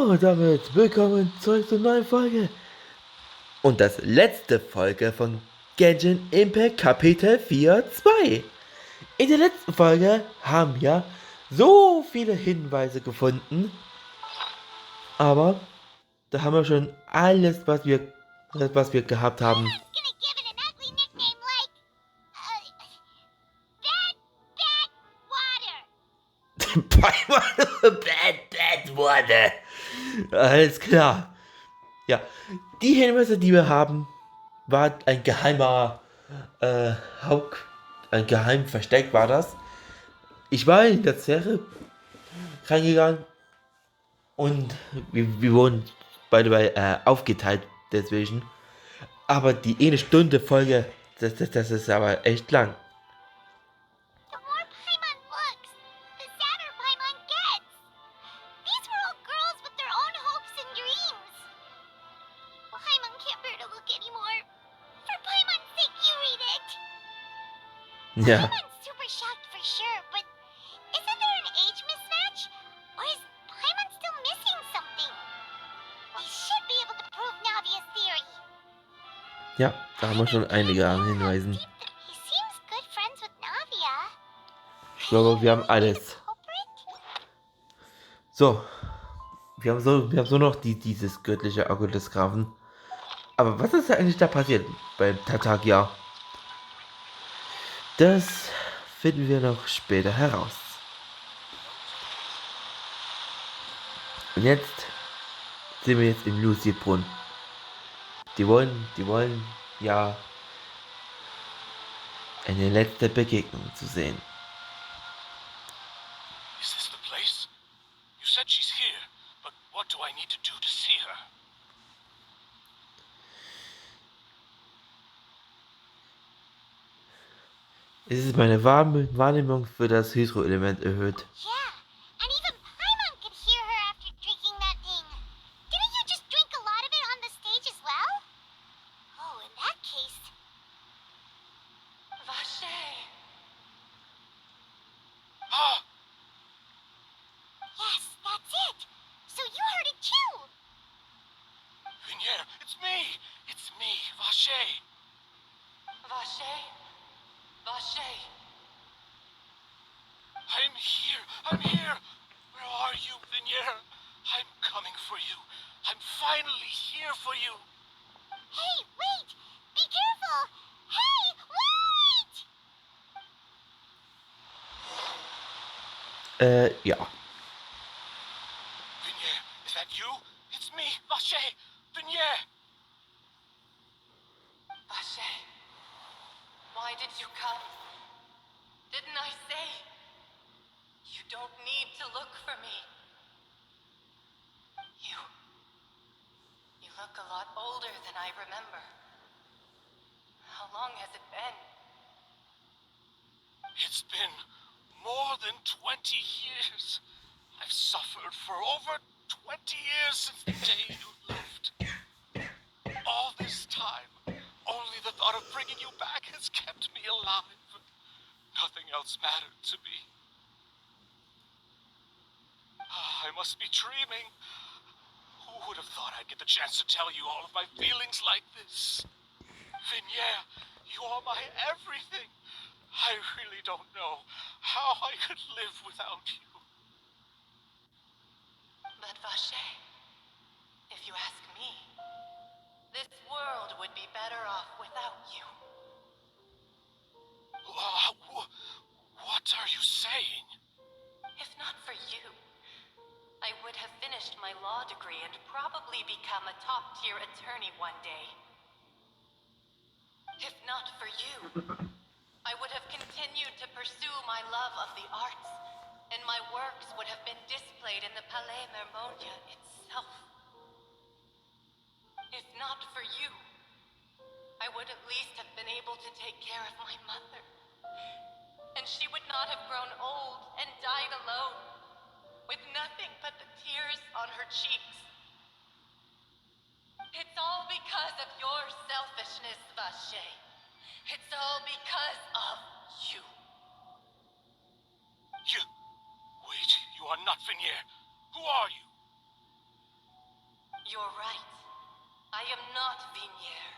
Und damit willkommen zurück zur neuen Folge. Und das letzte Folge von Genshin Impact Kapitel 4.2. In der letzten Folge haben wir so viele Hinweise gefunden. Aber da haben wir schon alles, was wir gehabt haben. Bad Water. Alles klar. Ja, die Hinweise, die wir haben, war ein geheimer ein geheim Versteck war das. Ich war in der Zelle reingegangen und wir wurden beide aufgeteilt deswegen. Aber die eine Stunde Folge, das ist aber echt lang. Ja. Ja, da haben wir schon einige an Hinweisen. Ich glaube, wir haben alles. So. Wir haben so noch dieses göttliche Auge des Grafen. Aber was ist eigentlich da passiert beim Tartagia? Das finden wir noch später heraus. Und jetzt sind wir jetzt im Lucy-Brunnen. Die wollen ja eine letzte Begegnung zu sehen. Is this the place? You said she's here, but what do I need to do to see her? Es ist meine Wahrnehmung für das Hydroelement erhöht. I'm here! Where are you, Vignere? I'm coming for you. I'm finally here for you. Hey, wait! Be careful! Hey, wait! Ja. Vignere, is that you? It's me, Vache! Vignere! Vache, why did you come? Didn't I say? You don't need to look for me. You look a lot older than I remember. How long has it been? It's been more than 20 years. I've suffered for over 20 years since the day you left. All this time, only the thought of bringing you back has kept me alive. Nothing else mattered to me. I must be dreaming. Who would have thought I'd get the chance to tell you all of my feelings like this? Vignere, you are my everything. I really don't know how I could live without you. But Vache, if you ask me, this world would be better off without you. What are you saying? If not for you, I would have finished my law degree and probably become a top-tier attorney one day. If not for you, I would have continued to pursue my love of the arts, and my works would have been displayed in the Palais Mermonia itself. If not for you, I would at least have been able to take care of my mother. And she would not have grown old and died alone, with nothing but the tears on her cheeks. It's all because of your selfishness, Vache. It's all because of you. Wait, you are not Vignere. Who are you? You're right. I am not Vignier.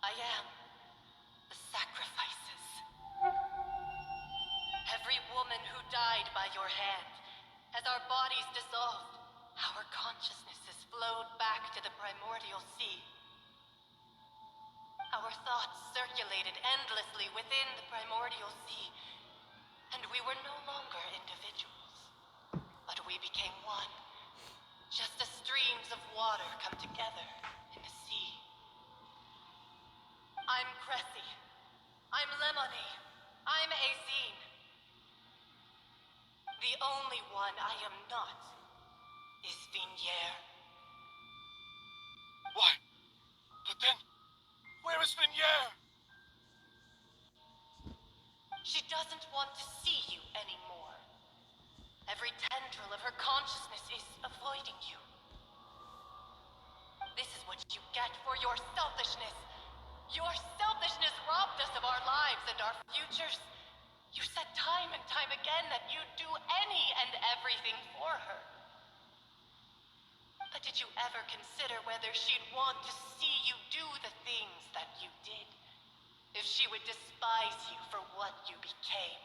I am the sacrifices. Every woman who died by your hand, as our bodies dissolved, our consciousnesses flowed back to the primordial sea. Our thoughts circulated endlessly within the primordial sea, and we were no longer individuals, but we became one, just as streams of water come together in the sea. I'm Cressy. I'm Lemony. I'm Azine. The only one I am not is Vignier. Why? But then, where is Vignier? She doesn't want to see you anymore. Every tendril of her consciousness is avoiding you. This is what you get for your selfishness. Your selfishness robbed us of our lives and our futures. You said time and time again that you'd do any and everything for her. But did you ever consider whether she'd want to see you do the things that you did? If she would despise you for what you became?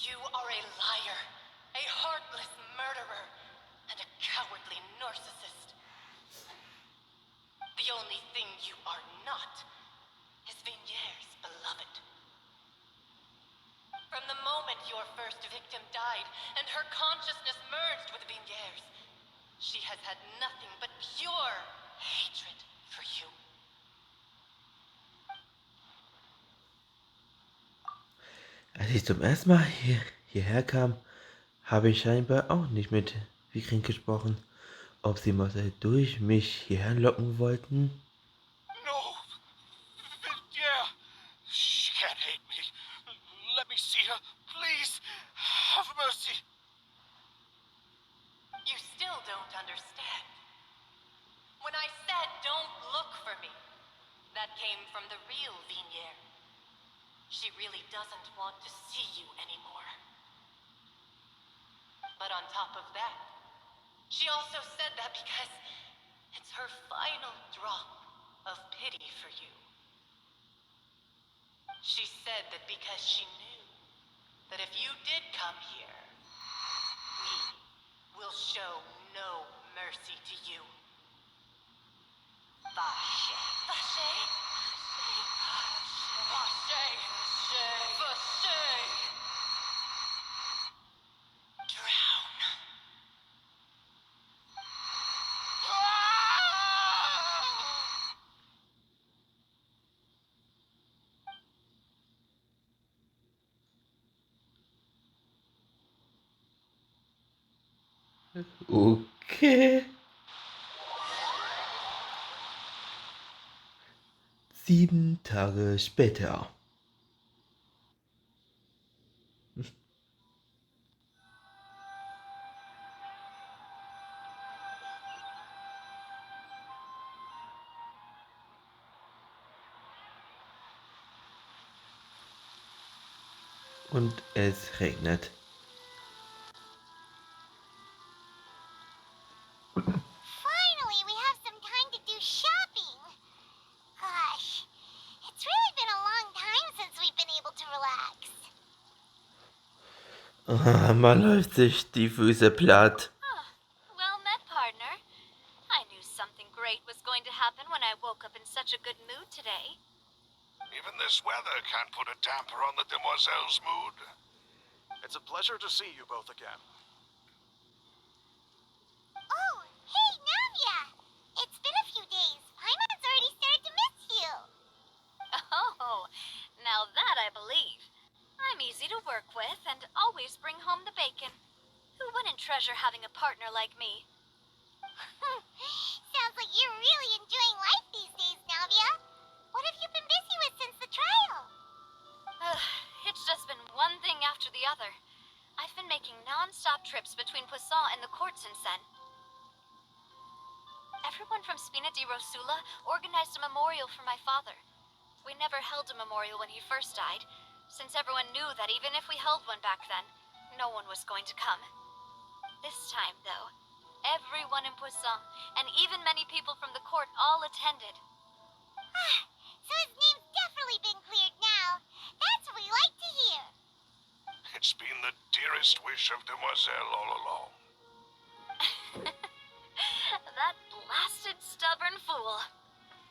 You are a liar, a heartless murderer, and a cowardly narcissist. The only thing you are not is Vignier's beloved. From the moment your first victim died and her consciousness merged with Vignier's, she has had nothing but pure hatred for you. Als ich zum ersten Mal hierher kam, habe ich scheinbar auch nicht mit Vigrin gesprochen. Ob sie Marcel durch mich hierher locken wollten? No! Vignier! She can't hate me. Let me see her, please. Have mercy. You still don't understand. When I said don't look for me, that came from the real Vignier. She really doesn't want to see you anymore. But on top of that, she also said that because it's her final drop of pity for you. She said that because she knew that if you did come here, we will show no mercy to you. Vache. Vache? Vache. Vache. Drown. Okay. 7 Tage später. Und es regnet. Finally, we have some time to do shopping. Gosh, it's really been a long time since we've been able to relax. Man läuft sich die Füße platt. Well met, partner. I knew something great was going to happen when I woke up in such a good mood today. Even this weather can't put a damper on the demoiselle's mood. It's a pleasure to see you both again. Oh, hey, Navia! It's been a few days. Paimon's already started to miss you. Oh, now that I believe. I'm easy to work with and always bring home the bacon. Who wouldn't treasure having a partner like me? Sounds like you're really enjoying life these days, Navia. What have you been busy with since the trial? It's just been one thing after the other. I've been making non-stop trips between Poisson and the courts in Sen. Everyone from Spina di Rosula organized a memorial for my father. We never held a memorial when he first died, since everyone knew that even if we held one back then, no one was going to come. This time, though, everyone in Poisson, and even many people from the court, all attended. So his name's definitely been cleared now. That's what we like to hear. It's been the dearest wish of Demoiselle all along. That blasted stubborn fool.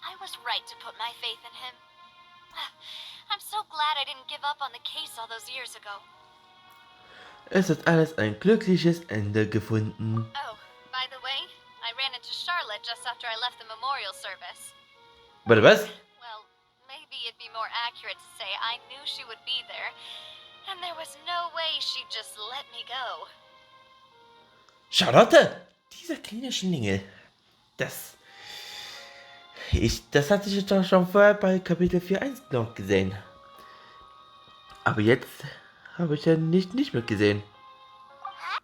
I was right to put my faith in him. I'm so glad I didn't give up on the case all those years ago. Es hat alles ein glückliches Ende gefunden. Oh, by the way, I ran into Charlotte just after I left the memorial service. Warte, was? Well, maybe it'd be more accurate to say I knew she would be there, and there was no way she'd just let me go. Charlotte! Dieser kleine Schlingel. Das hatte ich doch schon vorher bei Kapitel 4.1 noch gesehen. Aber jetzt habe ich ja nicht mitgesehen. Huh?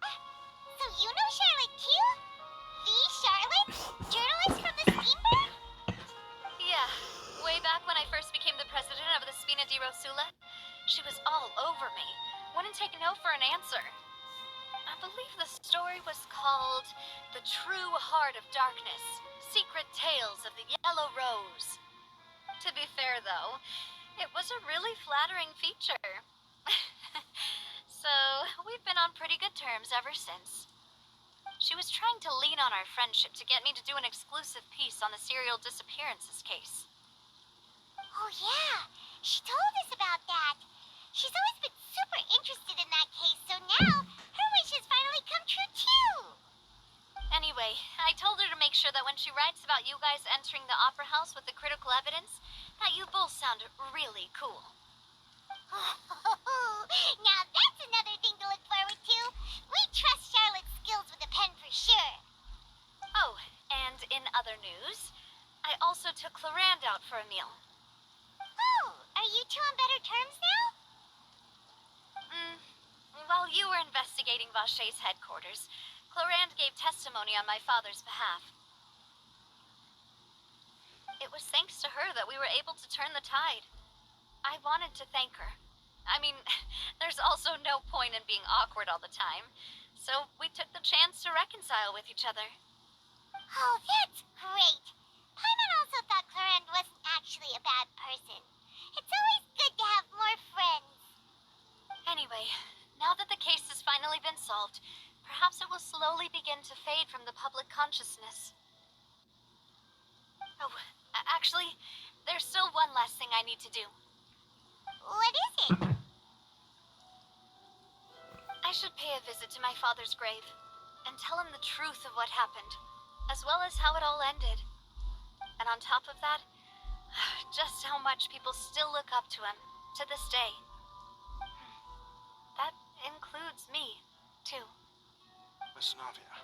So you know Charlotte too? The Charlotte? Journalist from the Steamboat? Yeah, way back when I first became the president of the Spina di Rosula, she was all over me. Wouldn't take no for an answer. I believe the story was called The True Heart of Darkness, Secret Tales of the Yellow Rose. To be fair, though, it was a really flattering feature. So, we've been on pretty good terms ever since. She was trying to lean on our friendship to get me to do an exclusive piece on the serial disappearances case. Oh yeah, she told us about that. She's always been super interested in that case, so now her wish has finally come true too. Anyway, I told her to make sure that when she writes about you guys entering the opera house with the critical evidence, that you both sound really cool. Now that's another thing to look forward to. We trust Charlotte's skills with a pen for sure. Oh, and in other news, I also took Clarand out for a meal. Oh, are you two on better terms now? While you were investigating Vaucher's headquarters, Clarand gave testimony on my father's behalf. It was thanks to her that we were able to turn the tide. I wanted to thank her. I mean, there's also no point in being awkward all the time, so we took the chance to reconcile with each other. Oh, that's great. Paimon also thought Clarand wasn't actually a bad person. It's always good to have more friends. Anyway, now that the case has finally been solved, perhaps it will slowly begin to fade from the public consciousness. Oh, actually, there's still one last thing I need to do. What is it? I should pay a visit to my father's grave and tell him the truth of what happened, as well as how it all ended. And on top of that, just how much people still look up to him to this day. That includes me, too. Miss Navia.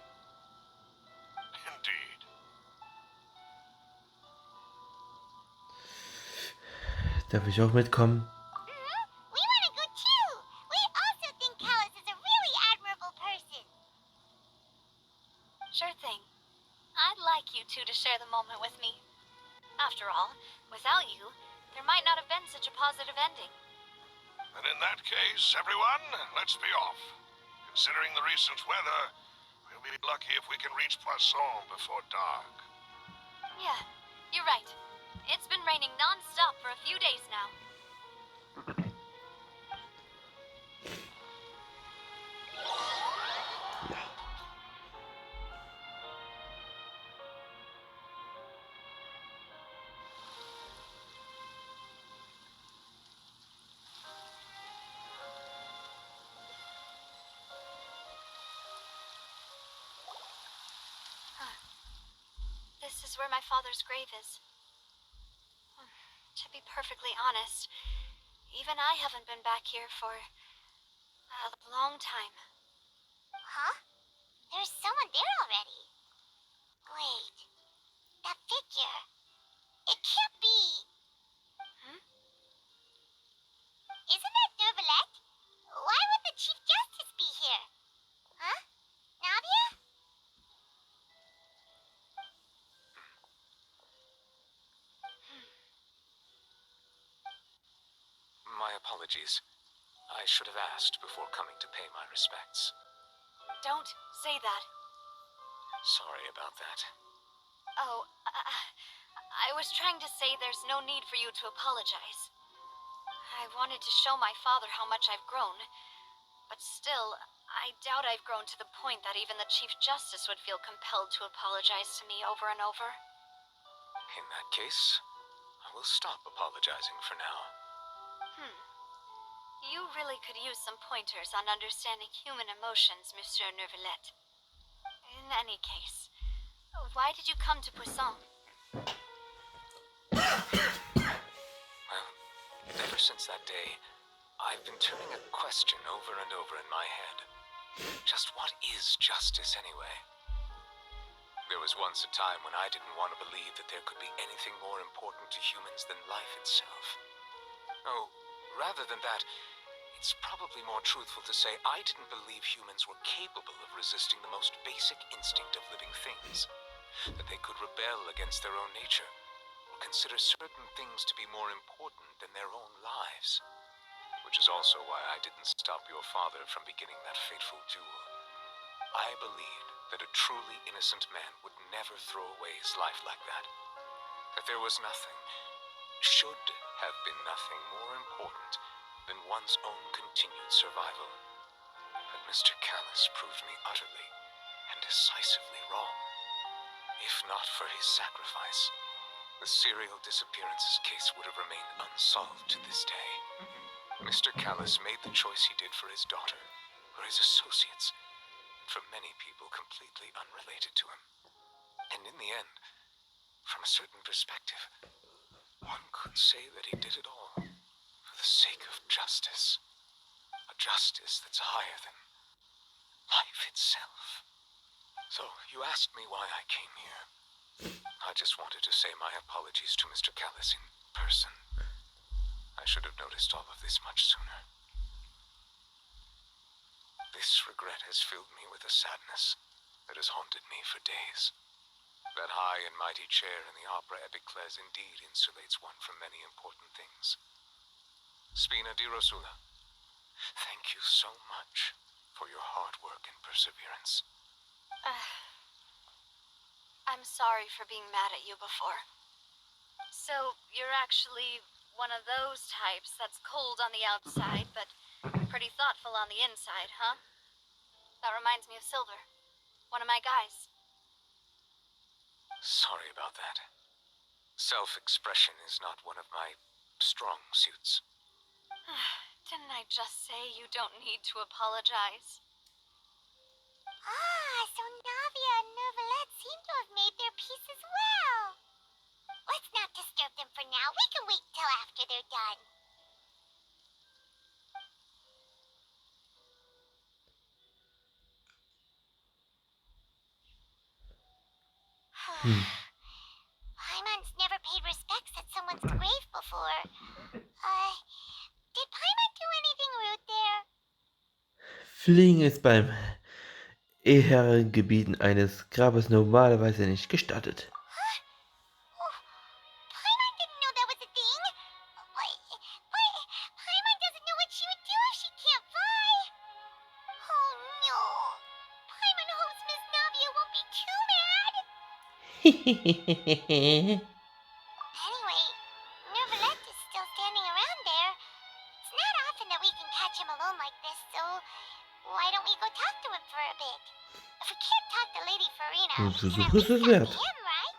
Indeed. Darf ich auch mitkommen? We want to go too. We also think Callus is a really admirable person. Sure thing. I'd like you two to share the moment with me. After all, without you, there might not have been such a positive ending. And in that case, everyone, let's be off. Considering the recent weather, we'll be lucky if we can reach Poisson before dark. Yeah, you're right. It's been raining non-stop for a few days now. This is where my father's grave is. To be perfectly honest, even I haven't been back here for a long time. Huh? There's someone there already. Wait. That figure. It can't be. Isn't that Nervalette? Why would the Chief Justice be here? Huh? Navia? My apologies. I should have asked before coming to pay my respects. Don't say that. Sorry about that. Oh, I was trying to say there's no need for you to apologize. I wanted to show my father how much I've grown, but still, I doubt I've grown to the point that even the Chief Justice would feel compelled to apologize to me over and over. In that case, I will stop apologizing for now. You really could use some pointers on understanding human emotions, Monsieur Neuvillette. In any case, why did you come to Poisson? Well, ever since that day, I've been turning a question over and over in my head. Just what is justice anyway? There was once a time when I didn't want to believe that there could be anything more important to humans than life itself. Oh, rather than that, it's probably more truthful to say I didn't believe humans were capable of resisting the most basic instinct of living things. That they could rebel against their own nature, or consider certain things to be more important than their own lives. Which is also why I didn't stop your father from beginning that fateful duel. I believed that a truly innocent man would never throw away his life like that. That there was nothing, should have been nothing more important than one's own continued survival. But Mr. Callis proved me utterly and decisively wrong. If not for his sacrifice, the serial disappearances case would have remained unsolved to this day. Mr. Callis made the choice he did for his daughter, for his associates, and for many people completely unrelated to him. And in the end, from a certain perspective, one could say that he did it all for the sake of justice. A justice that's higher than life itself. So, you asked me why I came here. I just wanted to say my apologies to Mr. Callis in person. I should have noticed all of this much sooner. This regret has filled me with a sadness that has haunted me for days. That high and mighty chair in the opera Epiclese indeed insulates one from many important things. Spina di Rosula, thank you so much for your hard work and perseverance. I'm sorry for being mad at you before. So, you're actually one of those types that's cold on the outside, but pretty thoughtful on the inside, huh? That reminds me of Silver, one of my guys. Sorry about that. Self-expression is not one of my strong suits. Didn't I just say you don't need to apologize? So Navia and Neuvillette seem to have made their peace as well. Let's not disturb them for now. We can wait till after they're done. Paimon's never paid respects at someone's grave before. Did Paimon do anything rude there? Fliegen ist beim Ehrengebieten eines Grabes normalerweise nicht gestattet. Paimon didn't know that was a thing. But Paimon doesn't know what she would do if she can't fly. Oh no. Paimon hopes Miss Navia won't be too mad. Anyway, Neuvillette is still standing around there. It's not often that we can catch him alone like this, so why don't we go talk to him for a bit? If we can't talk to Lady Farina, we can at least talk to him, right?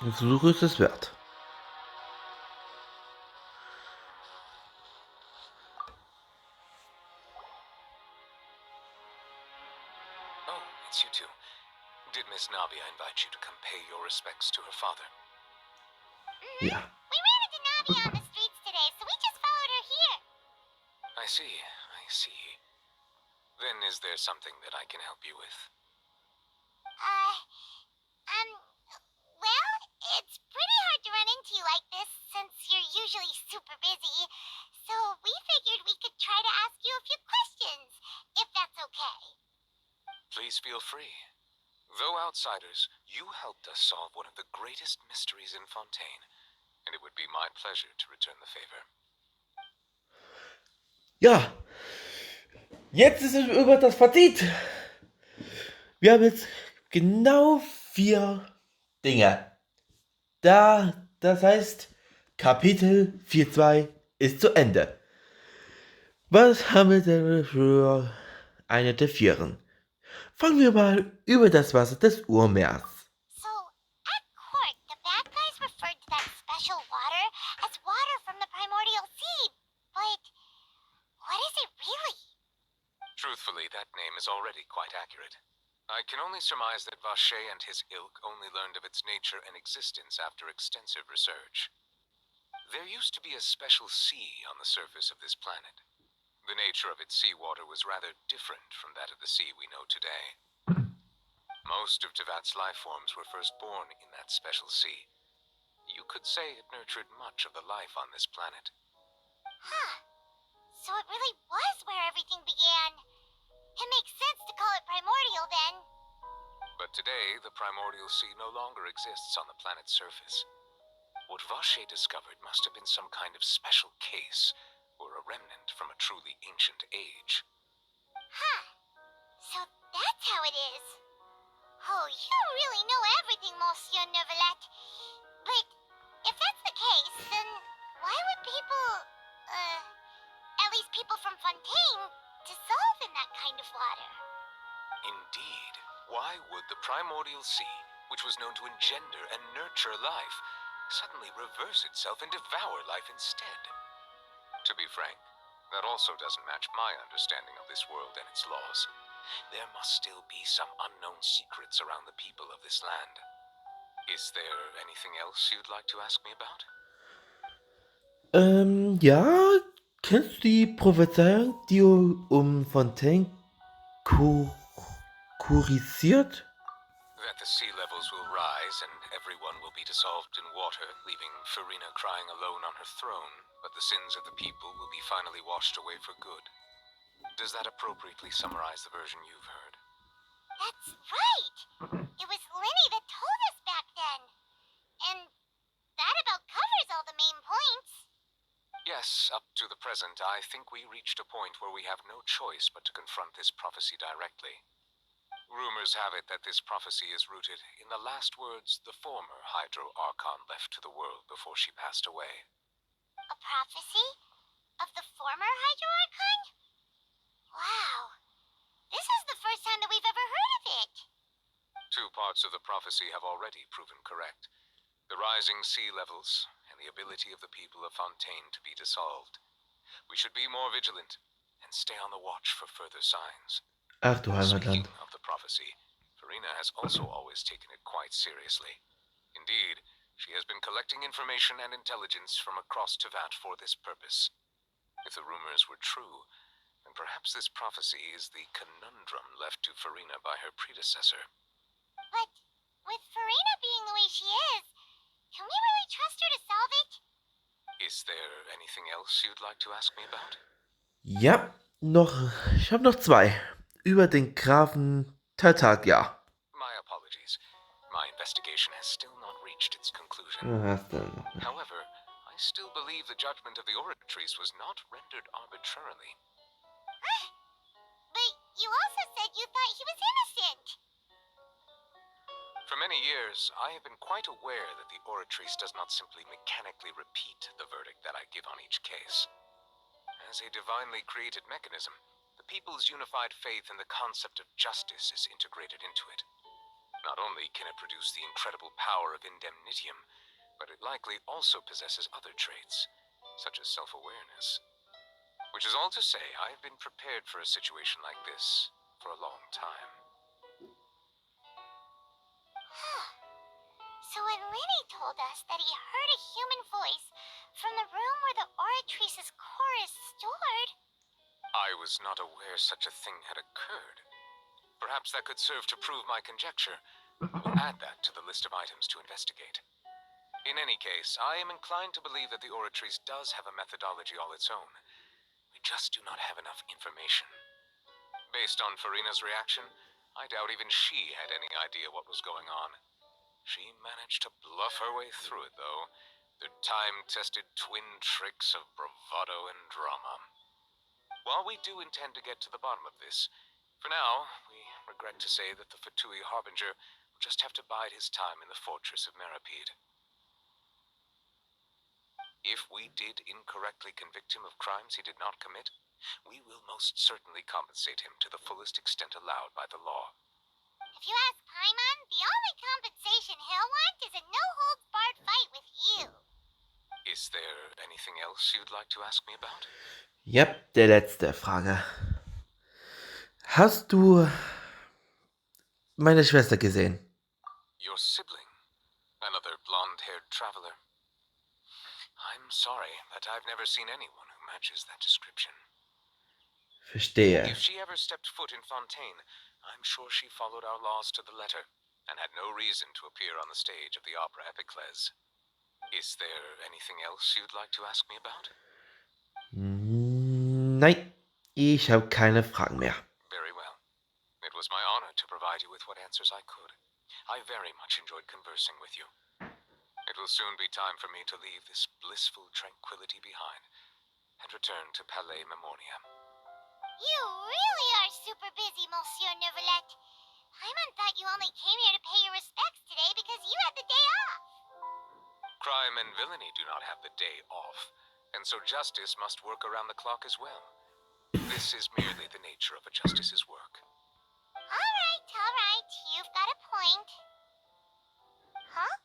Ein Versuch ist es wert. Oh, it's you two. Did Miss Navia invite you to come pay your respects to her father? Ja. We ran into Navia on the streets today, so we just followed her here. I see. Then is there something that I can help you with? Well, it's pretty hard to run into you like this since you're usually super busy. So we figured we could try to ask you a few questions, if that's okay. Please feel free. Though outsiders, you helped us solve one of the greatest mysteries in Fontaine, and it would be my pleasure to return the favor. Ja, jetzt ist es über das Fazit. Wir haben jetzt genau 4 Dinge. Das heißt, Kapitel 4.2 ist zu Ende. Was haben wir denn für eine der Vieren? Fangen wir mal über das Wasser des Urmeers. So, at court, the bad guys referred to that special water as water from the primordial sea. But what is it really? Truthfully, that name is already quite accurate. I can only surmise that Vacher and his ilk only learned of its nature and existence after extensive research. There used to be a special sea on the surface of this planet. The nature of its seawater was rather different from that of the sea we know today. Most of Teyvat's life forms were first born in that special sea. You could say it nurtured much of the life on this planet. Huh. So it really was where everything began. It makes sense to call it primordial then. But today, the primordial sea no longer exists on the planet's surface. What Vacher discovered must have been some kind of special case, or a remnant from a truly ancient age. Huh. So that's how it is. Oh, you really know everything, Monsieur Neuvillette. But if that's the case, then why would people, at least people from Fontaine, dissolve in that kind of water? Indeed. Why would the primordial sea, which was known to engender and nurture life, suddenly reverse itself and devour life instead? To be frank, that also doesn't match my understanding of this world and its laws. There must still be some unknown secrets around the people of this land. Is there anything else you'd like to ask me about? Ja, kennst du die Prophezeiung, die Fontaine kurisiert? That the sea levels will rise and everyone will be dissolved in water, leaving Farina crying alone on her throne, but the sins of the people will be finally washed away for good. Does that appropriately summarize the version you've heard? That's right! It was Linny that told us back then. And that about covers all the main points. Yes, up to the present, I think we reached a point where we have no choice but to confront this prophecy directly. Rumors have it that this prophecy is rooted in the last words the former Hydro Archon left to the world before she passed away. A prophecy? Of the former Hydro Archon? Wow. This is the first time that we've ever heard of it. 2 parts of the prophecy have already proven correct. The rising sea levels and the ability of the people of Fontaine to be dissolved. We should be more vigilant and stay on the watch for further signs. Ach du Speaking Heimatland. of the prophecy, Farina has also always taken it quite seriously. Indeed, she has been collecting information and intelligence from across Teyvat for this purpose. If the rumors were true, then perhaps this prophecy is the conundrum left to Farina by her predecessor. But with Farina being the way she is, can we really trust her to solve it? Is there anything else you'd like to ask me about? Ja, ich habe noch 2. Über den Grafen Tartaglia. My apologies. My investigation has still not reached its conclusion. However, I still believe the judgment of the Oratrice was not rendered arbitrarily. But you also said you thought he was innocent. For many years, I have been quite aware that the Oratrice does not simply mechanically repeat the verdict that I give on each case. As a divinely created mechanism, the people's unified faith in the concept of justice is integrated into it. Not only can it produce the incredible power of indemnitium, but it likely also possesses other traits, such as self-awareness. Which is all to say, I have been prepared for a situation like this for a long time. So when Linny told us that he heard a human voice from the room where the Oratrice's core is stored... I was not aware such a thing had occurred. Perhaps that could serve to prove my conjecture. We'll add that to the list of items to investigate. In any case, I am inclined to believe that the Oratrice does have a methodology all its own. We just do not have enough information. Based on Farina's reaction, I doubt even she had any idea what was going on. She managed to bluff her way through it, though. The time-tested twin tricks of bravado and drama. While we do intend to get to the bottom of this, for now, we regret to say that the Fatui Harbinger will just have to bide his time in the fortress of Meripede. If we did incorrectly convict him of crimes he did not commit, we will most certainly compensate him to the fullest extent allowed by the law. If you ask Paimon, the only compensation he'll want is a no-holds-barred fight with you. Is there anything else you'd like to ask me about? Yep, der letzte Frage. Hast du meine Schwester gesehen? Your sibling? Another blonde-haired traveler? I'm sorry, but I've never seen anyone who matches that description. Verstehe. If she ever stepped foot in Fontaine, I'm sure she followed our laws to the letter and had no reason to appear on the stage of the opera Epiclese. Is there anything else you'd like to ask me about? Nein, ich habe keine Fragen mehr. Very well. It was my honor to provide you with what answers I could. I very much enjoyed conversing with you. It will soon be time for me to leave this blissful tranquility behind and return to Palais Memoria. You really are super busy, Monsieur Neuvillette. Paimon thought you only came here to pay your respects today because you had the day off. Crime and villainy do not have the day off, and so justice must work around the clock as well. This is merely the nature of a justice's work. All right, you've got a point. Huh?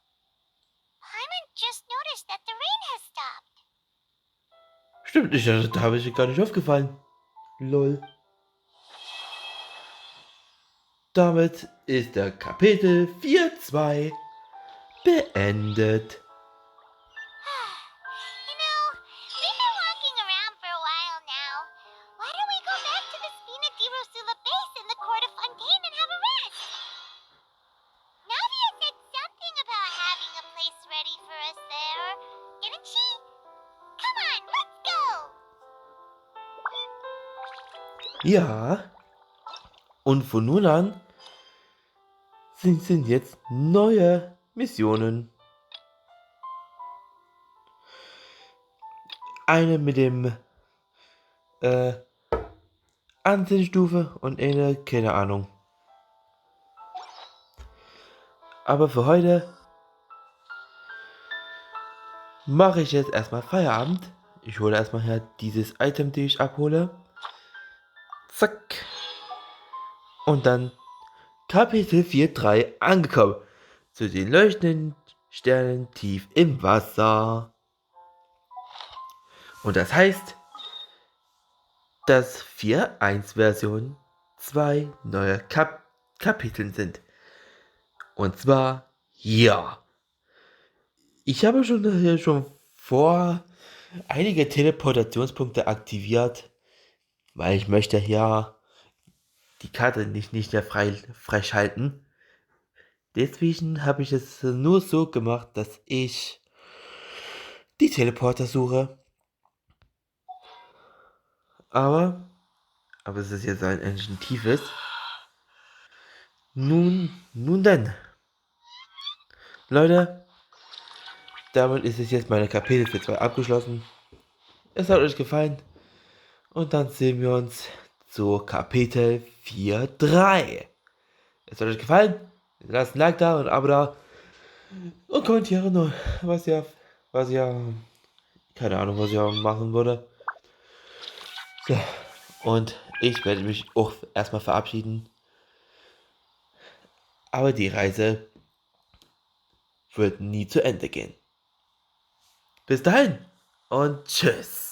Paimon just noticed that the rain has stopped. Stimmt, da habe ich gar nicht aufgefallen. Lol. Damit ist der Kapitel 4.2 beendet. You know, we've been walking around for a while now. Why don't we go back to the Spina di Rosula base in the court of Fontaine and have a rest? Navia said something about having a place ready for us there, didn't she? Come on, let's go! Ja. Und von nun an sind jetzt neue Missionen. Eine mit dem Ansehensstufe und eine, keine Ahnung. Aber für heute mache ich jetzt erstmal Feierabend. Ich hole erstmal her dieses Item, die ich abhole. Zack. Und dann Kapitel 4.3 angekommen. Zu den leuchtenden Sternen tief im Wasser. Und das heißt, dass 4.1-Version 2 neue Kapiteln sind. Und zwar hier. Ich habe schon vor einige Teleportationspunkte aktiviert, weil ich möchte ja die Karte nicht mehr freischalten. Deswegen habe ich es nur so gemacht, dass ich die Teleporter suche. Aber es ist jetzt ein bisschen tiefes. Nun denn. Leute, damit ist es jetzt meine Kapitel 4.2 abgeschlossen. Es hat euch gefallen. Und dann sehen wir uns zu Kapitel 4.3. Es hat euch gefallen? Lasst ein Like da und ein Abo da. Und kommentiere nur, was ihr, keine Ahnung, was ihr machen würde. So, und ich werde mich auch erstmal verabschieden. Aber die Reise wird nie zu Ende gehen. Bis dahin und tschüss.